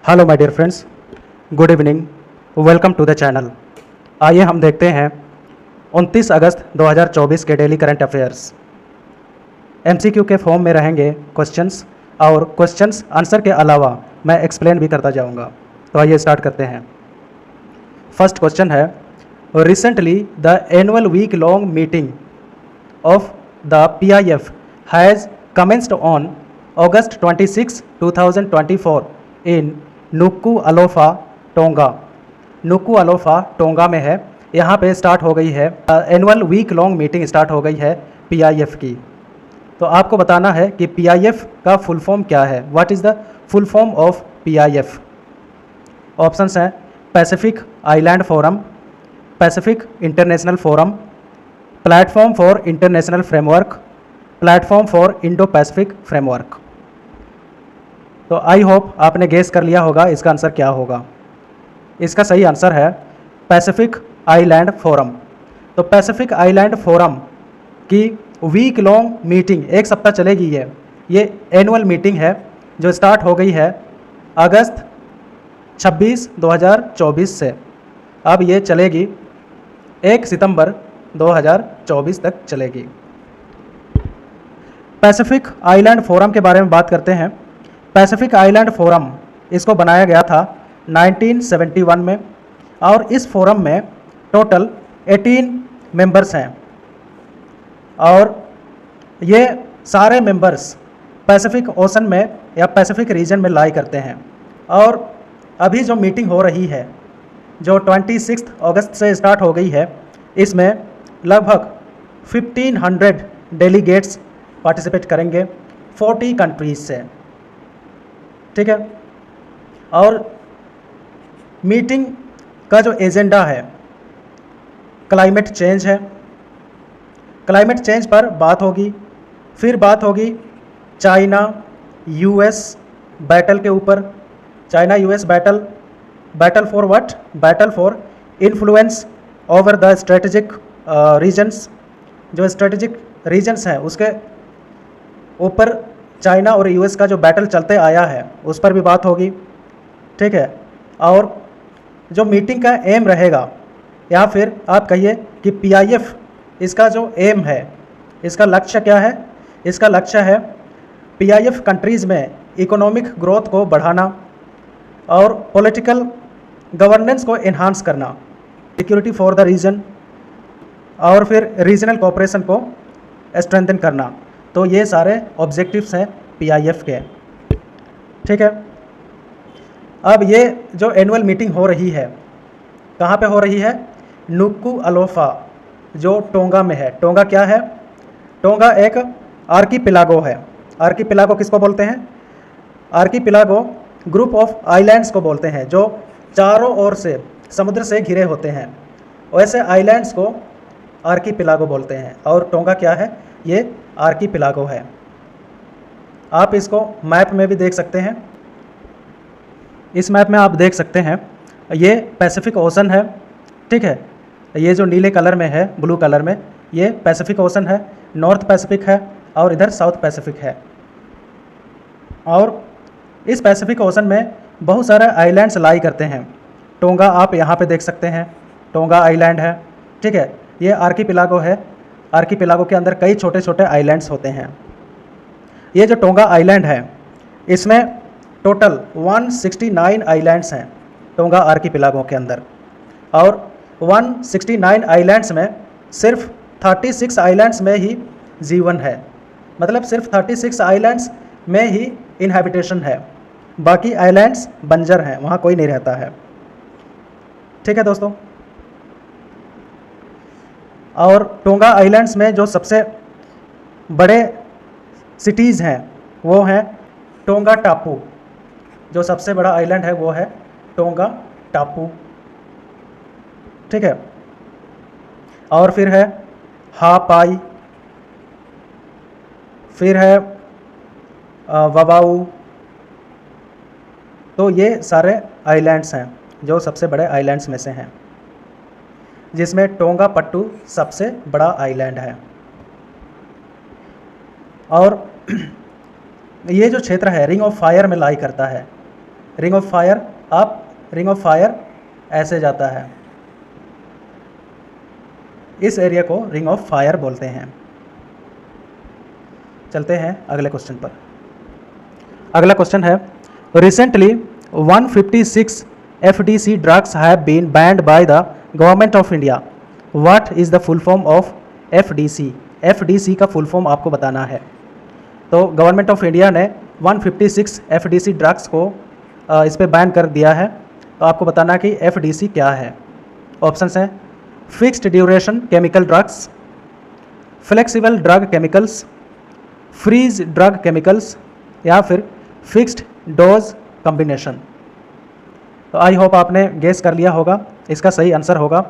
Hello my dear friends, good evening, welcome to the channel. आइए हम देखते हैं 29 अगस्त 2024 के डेली करंट अफेयर्स। एमसीक्यू के फॉर्म में रहेंगे क्वेश्चंस, और क्वेश्चंस आंसर के अलावा मैं एक्सप्लेन भी करता जाऊंगा। तो आइए स्टार्ट करते हैं। फर्स्ट क्वेश्चन है, recently the annual week long meeting of the PIF has commenced on August 26, 2024 in Nuku'alofa, Tonga. Nuku'alofa Tonga में है। यहाँ पे स्टार्ट हो गई है annual week long meeting start हो गई है PIF की। तो आपको बताना है कि PIF का फुल फॉर्म क्या है। What is the full form of PIF? Options हैं pacific island forum, pacific international forum, platform for international framework, platform for Indo pacific framework. तो आई होप आपने गेस कर लिया होगा इसका आंसर क्या होगा। इसका सही आंसर है पैसिफिक आइलैंड फोरम। तो पैसिफिक आइलैंड फोरम की वीक लॉन्ग मीटिंग, एक सप्ताह चलेगी ये एनुअल मीटिंग है जो स्टार्ट हो गई है अगस्त 26, 2024 से। अब ये चलेगी 1 सितंबर 2024 तक चलेगी। पैसिफिक आइलैंड फोरम के बारे में बात करते हैं। पैसिफिक आइलैंड फोरम इसको बनाया गया था 1971 में, और इस फोरम में टोटल 18 मेंबर्स हैं, और ये सारे मेंबर्स पैसिफिक ओशन में या पैसिफिक रीजन में लाई करते हैं। और अभी जो मीटिंग हो रही है जो 26 अगस्त से स्टार्ट हो गई है, इसमें लगभग 1500 डेलीगेट्स पार्टिसिपेट करेंगे 40 कंट्रीज से। ठीक है। और मीटिंग का जो एजेंडा है क्लाइमेट चेंज है। क्लाइमेट चेंज पर बात होगी। फिर बात होगी चाइना US बैटल के ऊपर। China US battle for what? Battle for influence over the strategic regions. जो स्ट्रेटेजिक रीजन्स हैं उसके ऊपर चाइना और US का जो बैटल चलते आया है उस पर भी बात होगी। ठीक है। और जो मीटिंग का एम रहेगा, या फिर आप कहिए कि PIF इसका जो एम है, इसका लक्ष्य क्या है? इसका लक्ष्य है PIF कंट्रीज़ में इकोनॉमिक ग्रोथ को बढ़ाना और पॉलिटिकल गवर्नेंस को इन्हांस करना, सिक्योरिटी फॉर द रीजन, और फिर रीजनल कोऑपरेशन को स्ट्रेंथन करना। तो ये सारे ऑब्जेक्टिव्स हैं PIF के। ठीक है। अब ये जो एनुअल मीटिंग हो रही है कहाँ पे हो रही है? नुकुअलोफा, जो टोंगा में है। टोंगा क्या है? टोंगा एक आर्कीपिलागो है। आर्कीपिलागो किसको बोलते हैं? आर्कीपिलागो ग्रुप ऑफ आइलैंड्स को बोलते हैं जो चारों ओर से समुद्र से घिरे होते हैं। वैसे आइलैंड्स को आर्कीपिलागो बोलते हैं, और टोंगा क्या है? ये आर्कीपिलागो है। आप इसको मैप में भी देख सकते हैं। इस मैप में आप देख सकते हैं ये पैसिफिक ओशन है। ठीक है। ये जो नीले कलर में है, ब्लू कलर में, ये पैसिफिक ओशन है। नॉर्थ पैसिफिक है और इधर साउथ पैसिफिक है। और इस पैसिफिक ओशन में बहुत सारे आइलैंड्स लाई करते हैं। टोंगा आप यहाँ पे देख सकते हैं, टोंगा आइलैंड है। ठीक है। ये आर्कीपिलागो है। आर्कीपिलागो के अंदर कई छोटे छोटे आइलैंड्स होते हैं। ये जो टोंगा आइलैंड है इसमें टोटल 169 आइलैंड्स हैं टोंगा आर्कीपिलागो के अंदर, और 169 आइलैंड्स में सिर्फ 36 आइलैंड्स में ही जीवन है। मतलब सिर्फ 36 आइलैंड्स में ही इनहैबिटेशन है, बाकी आइलैंड्स बंजर हैं, वहाँ कोई नहीं रहता है। ठीक है दोस्तों। और टोंगा आइलैंड्स में जो सबसे बड़े सिटीज़ हैं वो हैं टोंगा टापू। जो सबसे बड़ा आइलैंड है वो है टोंगा टापू। ठीक है। और फिर है हापाई, फिर है ववाऊ। तो ये सारे आइलैंड्स हैं जो सबसे बड़े आइलैंड्स में से हैं, जिसमें टोंगा पट्टू सबसे बड़ा आइलैंड है। और ये जो क्षेत्र है रिंग ऑफ फायर में लाई करता है। Ring of fire up, ring of fire ऐसे जाता है, इस एरिया को रिंग ऑफ फायर बोलते हैं। चलते हैं अगले क्वेश्चन पर। अगला क्वेश्चन है, recently 156 FDC drugs have been banned by the government of India, what is the full form of FDC? FDC का फुल फॉर्म आपको बताना है। तो गवर्नमेंट ऑफ इंडिया ने 156 FDC ड्रग्स को इस पर बैन कर दिया है। तो आपको बताना कि FDC क्या है। ऑप्शंस हैं fixed duration chemical drugs, flexible drug chemicals, freeze drug chemicals, या फिर फिक्स्ड डोज कॉम्बिनेशन। तो आई होप आपने गेस कर लिया होगा। इसका सही आंसर होगा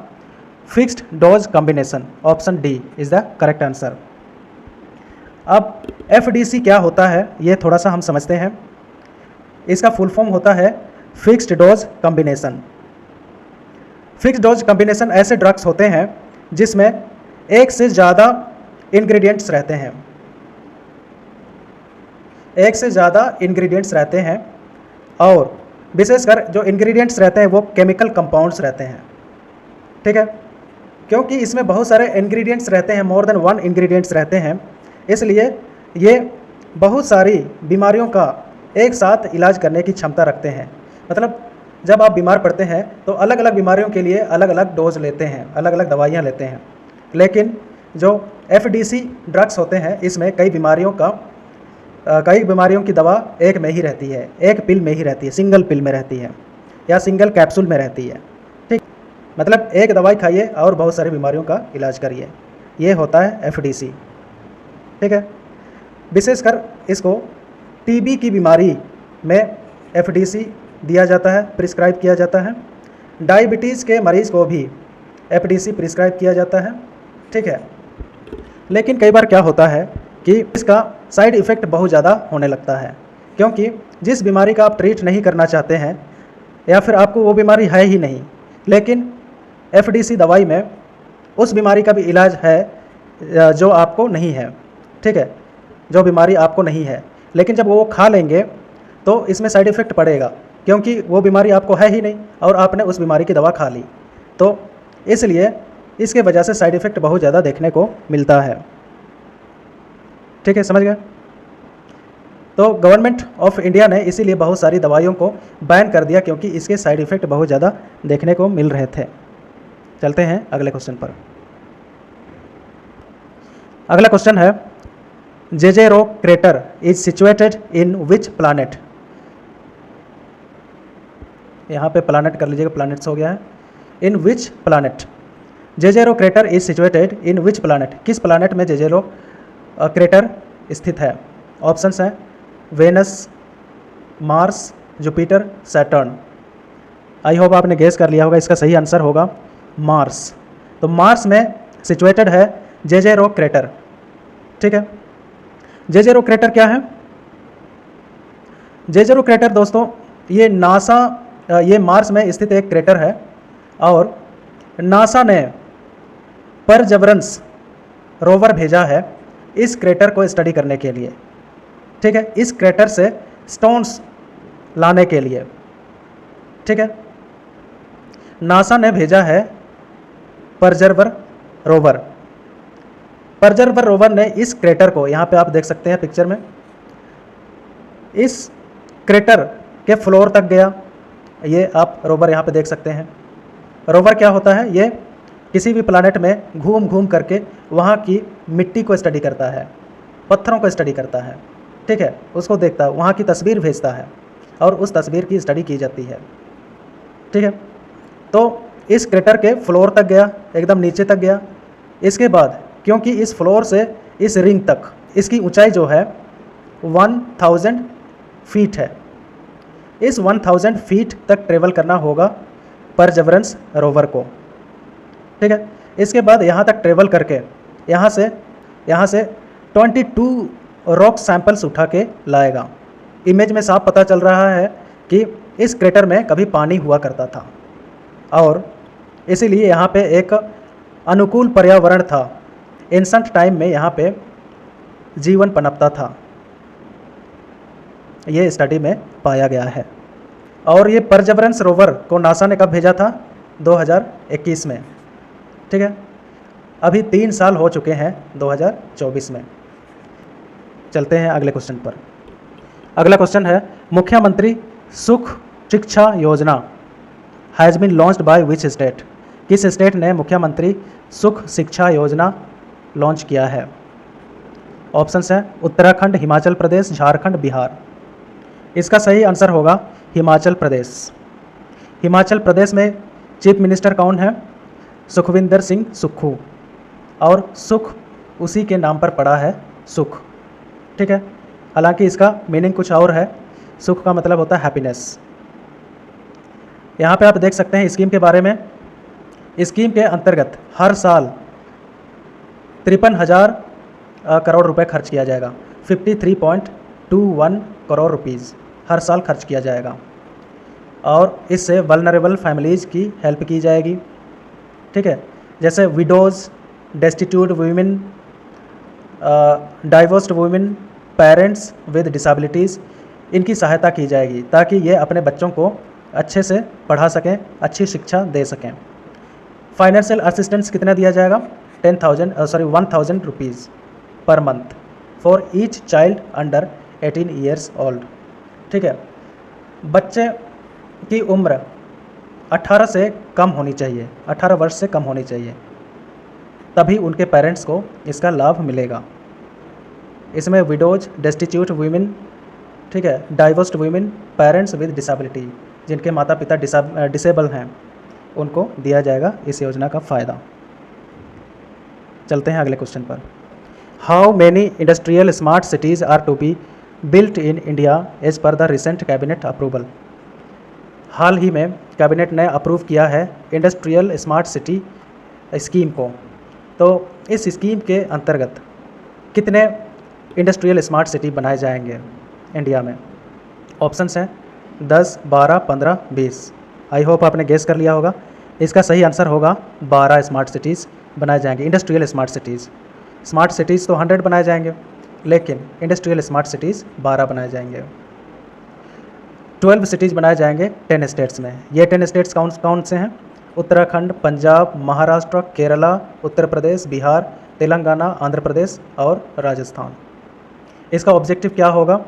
fixed dose combination, option D is the correct answer. अब FDC क्या होता है ये थोड़ा सा हम समझते हैं। इसका फुल फॉर्म होता है fixed dose combination. Fixed dose combination ऐसे ड्रग्स होते हैं जिसमें एक से ज़्यादा इंग्रेडिएंट्स रहते हैं, एक से ज़्यादा इंग्रेडिएंट्स रहते हैं, और विशेषकर जो इंग्रेडिएंट्स रहते हैं वो केमिकल कंपाउंड्स रहते हैं। ठीक है, क्योंकि इसमें बहुत सारे इंग्रेडिएंट्स रहते हैं, मोर देन 1 इंग्रेडिएंट्स रहते हैं, इसलिए ये बहुत सारी बीमारियों का एक साथ इलाज करने की क्षमता रखते हैं। मतलब जब आप बीमार पड़ते हैं तो अलग अलग बीमारियों के लिए अलग अलग डोज लेते हैं, अलग अलग दवाइयाँ लेते हैं, लेकिन जो FDC ड्रग्स होते हैं इसमें कई बीमारियों की दवा एक में ही रहती है, एक पिल में ही रहती है, सिंगल पिल में रहती है या सिंगल कैप्सूल में रहती है। ठीक, मतलब एक दवाई खाइए और बहुत सारी बीमारियों का इलाज करिए, ये होता है FDC। ठीक है, विशेषकर इसको TB की बीमारी में FDC दिया जाता है, प्रिस्क्राइब किया जाता है। डायबिटीज़ के मरीज़ को भी FDC प्रिस्क्राइब किया जाता है। ठीक है, लेकिन कई बार क्या होता है कि इसका साइड इफ़ेक्ट बहुत ज़्यादा होने लगता है, क्योंकि जिस बीमारी का आप ट्रीट नहीं करना चाहते हैं या फिर आपको वो बीमारी है ही नहीं, लेकिन FDC दवाई में उस बीमारी का भी इलाज है जो आपको नहीं है। ठीक है, जो बीमारी आपको नहीं है, लेकिन जब वो खा लेंगे तो इसमें साइड इफ़ेक्ट पड़ेगा, क्योंकि वो बीमारी आपको है ही नहीं और आपने उस बीमारी की दवा खा ली, तो इसलिए इसके वजह से साइड इफ़ेक्ट बहुत ज़्यादा देखने को मिलता है। ठीक है, समझ गए? तो गवर्नमेंट ऑफ इंडिया ने इसीलिए बहुत सारी दवाइयों को बैन कर दिया, क्योंकि इसके साइड इफ़ेक्ट बहुत ज़्यादा देखने को मिल रहे थे। चलते हैं अगले क्वेश्चन पर। अगला क्वेश्चन है, Jezero crater is situated in which planet? यहाँ पे प्लानेट कर लीजिएगा, प्लानेट्स हो गया है। In which planet Jezero crater is situated in which planet? किस प्लानेट में जेजेरो क्रेटर स्थित है? ऑप्शंस हैं Venus, Mars, Jupiter, Saturn. I hope आपने गेस कर लिया होगा। इसका सही आंसर होगा मार्स। तो मार्स में सिचुएटेड है जेजेरो क्रेटर। ठीक है, जेजेरो क्रेटर क्या है? जेजेरो क्रेटर दोस्तों ये ये मार्स में स्थित एक क्रेटर है, और नासा ने परसेवरेंस रोवर भेजा है इस क्रेटर को स्टडी करने के लिए। ठीक है, इस क्रेटर से स्टोन्स लाने के लिए। ठीक है, नासा ने भेजा है परसेवरेंस रोवर। परसेवरेंस रोवर ने इस क्रेटर को, यहाँ पे आप देख सकते हैं पिक्चर में, इस क्रेटर के फ्लोर तक गया। ये आप रोवर यहाँ पे देख सकते हैं। रोवर क्या होता है? ये किसी भी प्लैनेट में घूम घूम करके वहाँ की मिट्टी को स्टडी करता है, पत्थरों को स्टडी करता है। ठीक है, उसको देखता है, वहाँ की तस्वीर भेजता है और उस तस्वीर की स्टडी की जाती है। ठीक है, तो इस क्रेटर के फ्लोर तक गया, एकदम नीचे तक गया। इसके बाद क्योंकि इस फ्लोर से इस रिंग तक इसकी ऊंचाई जो है 1000 फीट है, इस 1000 फीट तक ट्रेवल करना होगा परसेवरेंस रोवर को। ठीक है, इसके बाद यहाँ तक ट्रेवल करके यहाँ से 22 रॉक सैंपल्स उठा के लाएगा। इमेज में साफ पता चल रहा है कि इस क्रेटर में कभी पानी हुआ करता था और इसीलिए यहाँ पे एक अनुकूल पर्यावरण था। एंशंट टाइम में यहाँ पे जीवन पनपता था, ये स्टडी में पाया गया है। और ये परसेवरेंस रोवर को नासा ने कब भेजा था? 2021 में। ठीक है, अभी 3 साल हो चुके हैं 2024 में। चलते हैं अगले क्वेश्चन पर। अगला क्वेश्चन है, मुख्यमंत्री Sukh Shiksha Yojana has been launched by which state? किस स्टेट ने मुख्यमंत्री सुख शिक्षा योजना लॉन्च किया है? ऑप्शंस हैं उत्तराखंड, हिमाचल प्रदेश, झारखंड, बिहार। इसका सही आंसर होगा हिमाचल प्रदेश। हिमाचल प्रदेश में चीफ मिनिस्टर कौन है? सुखविंदर सिंह सुक्खू, और सुख उसी के नाम पर पड़ा है, सुख। ठीक है, हालांकि इसका मीनिंग कुछ और है। सुख का मतलब होता है हैप्पीनेस। यहाँ पे आप देख सकते हैं स्कीम के बारे में। स्कीम के अंतर्गत हर साल 53,000 करोड़ रुपए खर्च किया जाएगा। 53.21 करोड़ रुपीज़ हर साल खर्च किया जाएगा, और इससे वल्नरेबल फैमिलीज़ की हेल्प की जाएगी। ठीक है, जैसे widows, destitute women, divorced women, parents with disabilities, इनकी सहायता की जाएगी ताकि ये अपने बच्चों को अच्छे से पढ़ा सकें, अच्छी शिक्षा दे सकें। फाइनेंशियल असिस्टेंस कितना दिया जाएगा? 1,000 rupees per month for each child under 18 years old. ठीक है, बच्चे की उम्र 18 से कम होनी चाहिए, 18 वर्ष से कम होनी चाहिए, तभी उनके पेरेंट्स को इसका लाभ मिलेगा। इसमें विडोज, डेस्टिट्यूट वुमेन, ठीक है, divorced women, parents with disability, जिनके माता पिता डिसेबल हैं, उनको दिया जाएगा इस योजना का फ़ायदा। चलते हैं अगले क्वेश्चन पर। How many industrial smart cities are to be built in India as per the recent cabinet approval? हाल ही में कैबिनेट ने अप्रूव किया है इंडस्ट्रियल स्मार्ट सिटी स्कीम को। तो इस स्कीम के अंतर्गत कितने इंडस्ट्रियल स्मार्ट सिटी बनाए जाएंगे इंडिया में? ऑप्शंस हैं 10, 12, 15, 20। आई होप आपने गेस कर लिया होगा। इसका सही आंसर होगा 12 स्मार्ट सिटीज़ बनाए जाएंगे, industrial smart cities. Smart cities तो 100 बनाए जाएंगे, लेकिन इंडस्ट्रियल स्मार्ट सिटीज़ 12 बनाए जाएंगे। 12 सिटीज़ बनाए जाएंगे 10 स्टेट्स में। ये 10 स्टेट्स कौन से हैं? उत्तराखंड, पंजाब, महाराष्ट्र, केरला, उत्तर प्रदेश, बिहार, तेलंगाना, आंध्र प्रदेश और राजस्थान। इसका ऑब्जेक्टिव क्या होगा?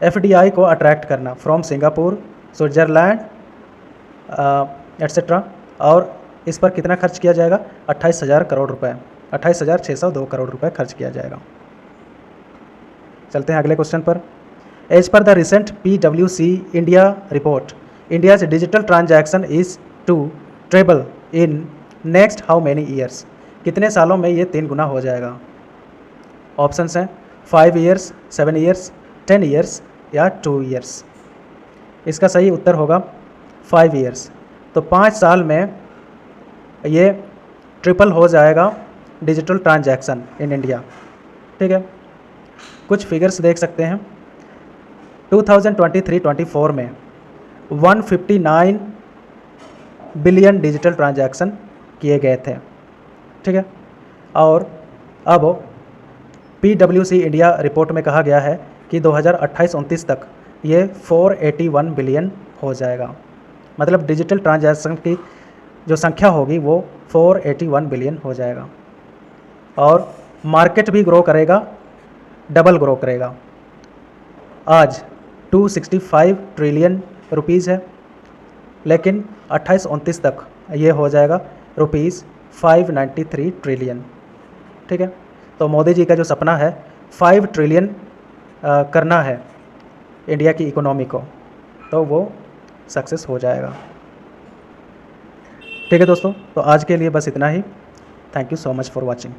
FDI को अट्रैक्ट करना फ्रॉम सिंगापुर, स्विट्ज़रलैंड एट्सेट्रा। और इस पर कितना खर्च किया जाएगा? 28,000 करोड़ रुपए, 28,602 करोड़ रुपए खर्च किया जाएगा। चलते हैं अगले क्वेश्चन पर। As per the recent PwC India report, India's digital transaction is to triple in next how many years? कितने सालों में ये 3 गुना हो जाएगा? ऑप्शंस हैं 5 ईयर्स, 7 ईयर्स, 10 ईयर्स या 2 ईयर्स। इसका सही उत्तर होगा 5 ईयर्स। तो 5 साल में ये ट्रिपल हो जाएगा डिजिटल ट्रांजैक्शन इन इंडिया। ठीक है, कुछ फिगर्स देख सकते हैं। 2023-24 में 159 बिलियन डिजिटल ट्रांजैक्शन किए गए थे। ठीक है, और अब PwC इंडिया रिपोर्ट में कहा गया है कि 2028-29 तक ये 481 बिलियन हो जाएगा। मतलब डिजिटल ट्रांजैक्शन की जो संख्या होगी वो 481 बिलियन हो जाएगा। और मार्केट भी ग्रो करेगा, डबल ग्रो करेगा। आज 265 ट्रिलियन रुपीज़ है, लेकिन 28-29 तक ये हो जाएगा रुपीज़ 593 ट्रिलियन। ठीक है, तो मोदी जी का जो सपना है 5 ट्रिलियन करना है इंडिया की इकोनॉमी को, तो वो सक्सेस हो जाएगा। ठीक है दोस्तों, तो आज के लिए बस इतना ही। Thank you so much for watching.